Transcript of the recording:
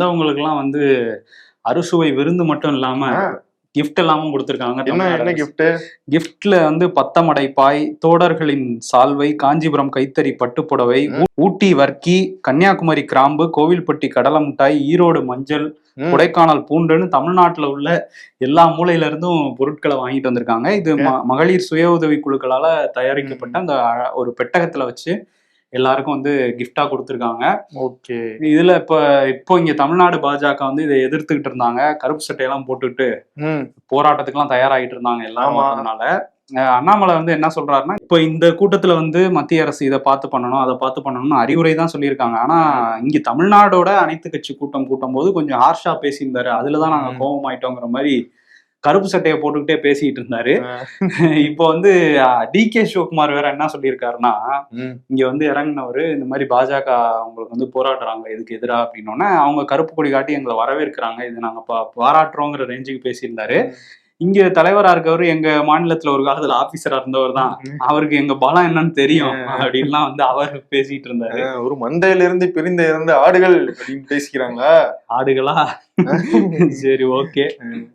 வந்தவங்களுக்கு எல்லாம் வந்து அறுசுவை விருந்து மட்டும் இல்லாம கிஃப்ட் எல்லாமும் கொடுத்திருக்காங்க. என்ன கிஃப்ட்? கிஃப்ட்ல வந்து பத்தமடை பாய், தோடர்களின் சால்வை, காஞ்சிபுரம் கைத்தறி பட்டுப்புடவை, ஊட்டி வர்க்கி, கன்னியாகுமரி கிராம்பு, கோவில்பட்டி கடலை மிட்டாய், ஈரோடு மஞ்சள், கொடைக்கானல் பூண்டுன்னு தமிழ்நாட்டுல உள்ள எல்லா மூலையில இருந்தும் பொருட்களை வாங்கிட்டு வந்திருக்காங்க. இது மகளிர் சுய உதவி குழுக்களால தயாரிக்கப்பட்ட அந்த ஒரு பெட்டகத்துல வச்சு எல்லாருக்கும் வந்து கிஃப்டா கொடுத்துருக்காங்க. ஓகே. இதுல இப்போ இங்க தமிழ்நாடு பாஜக வந்து இதை எதிர்த்துக்கிட்டு இருந்தாங்க. கருப்பு சட்டையெல்லாம் போட்டுட்டு போராட்டத்துக்கு எல்லாம் தயாராகிட்டு இருந்தாங்க எல்லாரும். அதனால அண்ணாமலை வந்து என்ன சொல்றாருன்னா, இப்போ இந்த கூட்டத்துல வந்து மத்திய அரசு இதை பார்த்து பண்ணணும், அதை பார்த்து பண்ணணும்னு அறிவுரை தான் சொல்லியிருக்காங்க. ஆனா இங்க தமிழ்நாடோட அனைத்து கட்சி கூட்டம் போது கொஞ்சம் ஹார்ஷா பேசியிருந்தாரு. அதுலதான் நாங்க கோபமாயிட்டோங்கிற மாதிரி கருப்பு சட்டையை போட்டுக்கிட்டே பேசிட்டு இருந்தாரு. இப்போ வந்து DK சிவகுமார் வேற என்ன சொல்லியிருக்காருன்னா, இங்க வந்து இறங்கினவரு இந்த மாதிரி பாஜக அவங்களுக்கு வந்து போராடுறாங்க இதுக்கு எதிராக அப்படின்னோடனே அவங்க கருப்பு கொடி காட்டி எங்களை வரவேற்கிறாங்க, இது நாங்க பாராட்டுறோங்கிற ரேஞ்சுக்கு பேசியிருந்தாரு. இங்க தலைவரா இருக்கவரு எங்க மாநிலத்துல ஒரு காலத்துல ஆபீசரா இருந்தவர் தான், அவருக்கு எங்க பலம் என்னன்னு தெரியும் அப்படின்லாம் வந்து அவர் பேசிட்டு இருந்தாரு. ஒரு மந்தையில இருந்து பிரிந்த இருந்த ஆடுகள் அப்படின்னு பேசிக்கிறாங்க. ஆடுகளா? சரி, ஓகே.